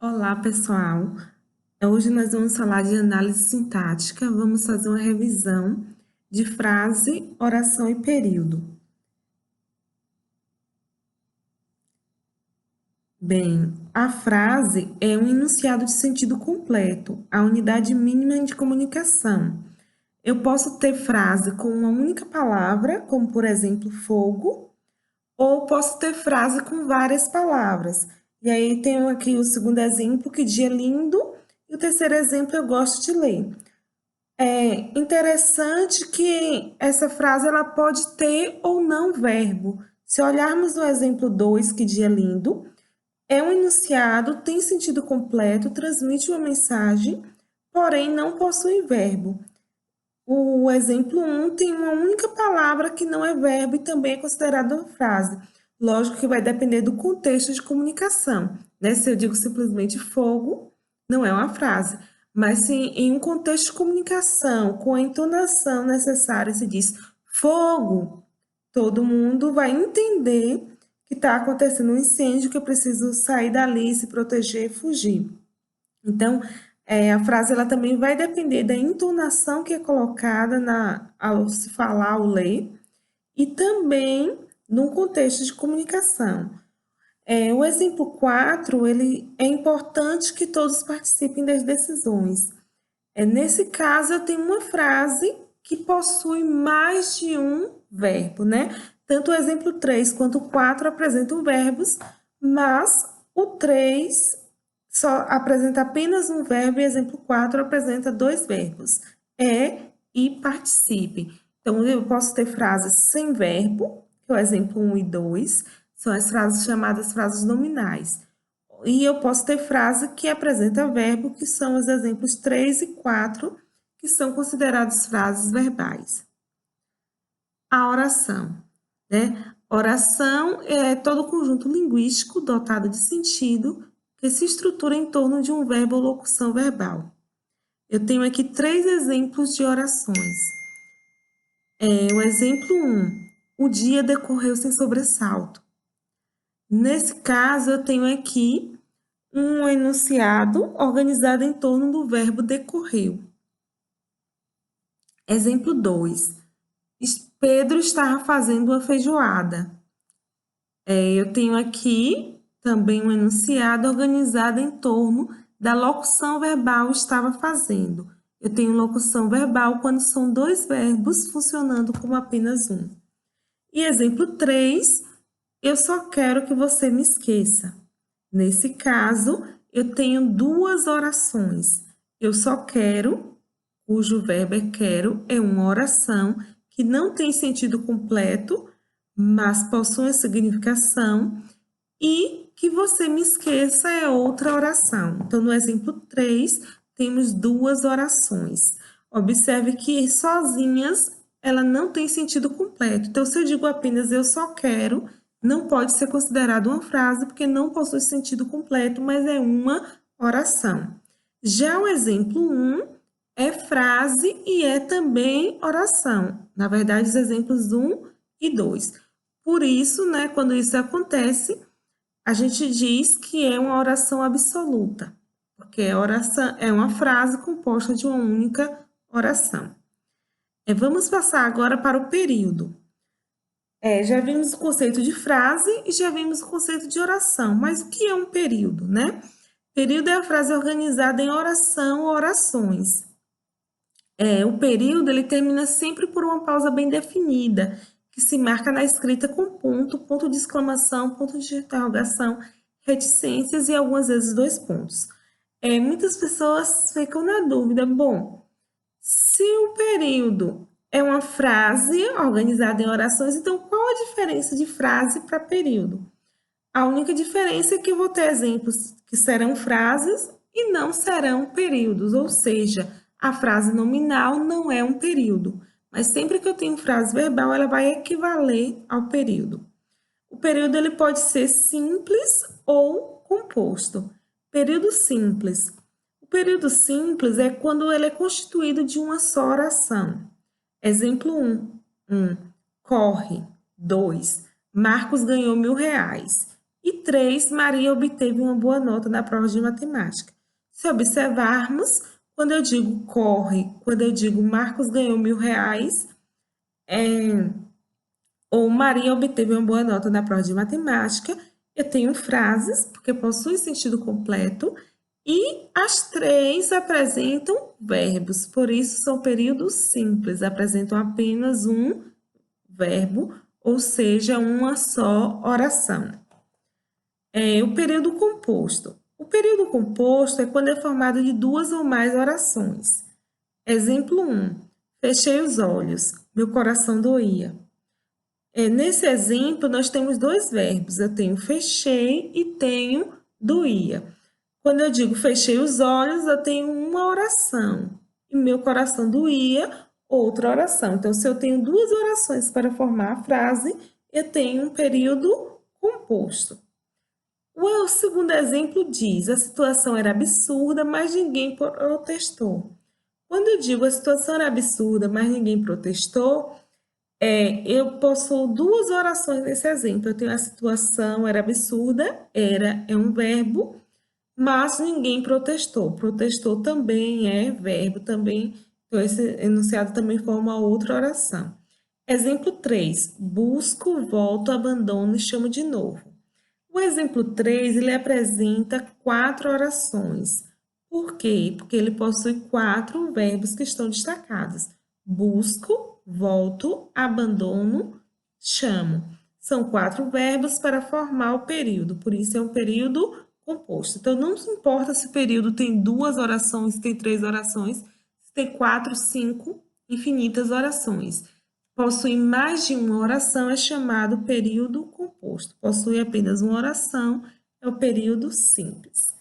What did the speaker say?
Olá, pessoal. Hoje nós vamos falar de análise sintática. Vamos fazer uma revisão de frase, oração e período. Bem, a frase é um enunciado de sentido completo, a unidade mínima de comunicação. Eu posso ter frase com uma única palavra, como por exemplo, fogo, ou posso ter frase com várias palavras. E aí tenho aqui o segundo exemplo, que dia lindo, e o terceiro exemplo eu gosto de ler. É interessante que essa frase ela pode ter ou não verbo. Se olharmos no exemplo 2, que dia lindo, é um enunciado, tem sentido completo, transmite uma mensagem, porém não possui verbo. O exemplo 1 tem uma única palavra que não é verbo e também é considerada uma frase. Lógico que vai depender do contexto de comunicação, né? Se eu digo simplesmente fogo, não é uma frase. Mas se em um contexto de comunicação, com a entonação necessária, se diz fogo, todo mundo vai entender que está acontecendo um incêndio, que eu preciso sair dali, se proteger, fugir. Então, a frase ela também vai depender da entonação que é colocada ao se falar ou ler, e também num contexto de comunicação. O exemplo 4, ele é importante que todos participem das decisões. Nesse caso, eu tenho uma frase que possui mais de um verbo, né? Tanto o exemplo 3 quanto o 4 apresentam verbos, mas o 3 só apresenta apenas um verbo e o exemplo 4 apresenta dois verbos, e participe. Então, eu posso ter frases sem verbo, que é o exemplo 1 e 2, são as frases chamadas frases nominais. E eu posso ter frase que apresenta verbo, que são os exemplos 3 e 4, que são considerados frases verbais. A oração, né? Oração é todo conjunto linguístico dotado de sentido que se estrutura em torno de um verbo ou locução verbal. Eu tenho aqui 3 exemplos de orações. O exemplo 1, o dia decorreu sem sobressalto. Nesse caso, eu tenho aqui um enunciado organizado em torno do verbo decorreu. Exemplo 2. Pedro estava fazendo uma feijoada. Eu tenho aqui também um enunciado organizado em torno da locução verbal estava fazendo. Eu tenho locução verbal quando são dois verbos funcionando como apenas um. E exemplo 3, eu só quero que você me esqueça. Nesse caso, eu tenho duas orações. Eu só quero, cujo verbo é quero, é uma oração que não tem sentido completo, mas possui significação, e que você me esqueça é outra oração. Então, no exemplo 3, temos duas orações. Observe que sozinhas ela não tem sentido completo. Então, se eu digo apenas eu só quero, não pode ser considerado uma frase, porque não possui sentido completo, mas é uma oração. Já o exemplo 1 é frase e é também oração. Na verdade, os exemplos 1 e 2. Por isso, né, quando isso acontece, a gente diz que é uma oração absoluta, porque a oração é uma frase composta de uma única oração. Vamos passar agora para o período. Já vimos o conceito de frase e já vimos o conceito de oração, mas o que é um período, né? Período é a frase organizada em oração ou orações. O período ele termina sempre por uma pausa bem definida, que se marca na escrita com ponto, ponto de exclamação, ponto de interrogação, reticências e algumas vezes dois pontos. Muitas pessoas ficam na dúvida, bom, se o período é uma frase organizada em orações, então qual a diferença de frase para período? A única diferença é que eu vou ter exemplos que serão frases e não serão períodos, ou seja, a frase nominal não é um período, mas sempre que eu tenho frase verbal, ela vai equivaler ao período. O período ele pode ser simples ou composto. Período simples. O período simples é quando ele é constituído de uma só oração. Exemplo 1. Corre. 2. Marcos ganhou R$ 1.000. E 3, Maria obteve uma boa nota na prova de matemática. Se observarmos, quando eu digo corre, quando eu digo Marcos ganhou R$ 1.000, ou Maria obteve uma boa nota na prova de matemática, eu tenho frases, porque possui sentido completo, e as 3 apresentam verbos, por isso são períodos simples, apresentam apenas um verbo, ou seja, uma só oração. O período composto. O período composto é quando é formado de 2 ou mais orações. Exemplo 1. Fechei os olhos, meu coração doía. Nesse exemplo, nós temos 2 verbos. Eu tenho fechei e tenho doía. Quando eu digo fechei os olhos, eu tenho uma oração. E meu coração doía, outra oração. Então, se eu tenho 2 orações para formar a frase, eu tenho um período composto. O segundo exemplo diz: a situação era absurda, mas ninguém protestou. Quando eu digo a situação era absurda, mas ninguém protestou, eu possuo 2 orações nesse exemplo. Eu tenho a situação era absurda, é um verbo, mas ninguém protestou. Protestou também é verbo, também. Então, esse enunciado também forma outra oração. Exemplo 3. Busco, volto, abandono e chamo de novo. O exemplo 3, ele apresenta 4 orações. Por quê? Porque ele possui 4 verbos que estão destacados. Busco, volto, abandono, chamo. São 4 verbos para formar o período, por isso é um período composto. Então, não se importa se o período tem 2 orações, se tem 3 orações, se tem 4, 5, infinitas orações. Possui mais de uma oração é chamado período composto. Possui apenas uma oração é o período simples.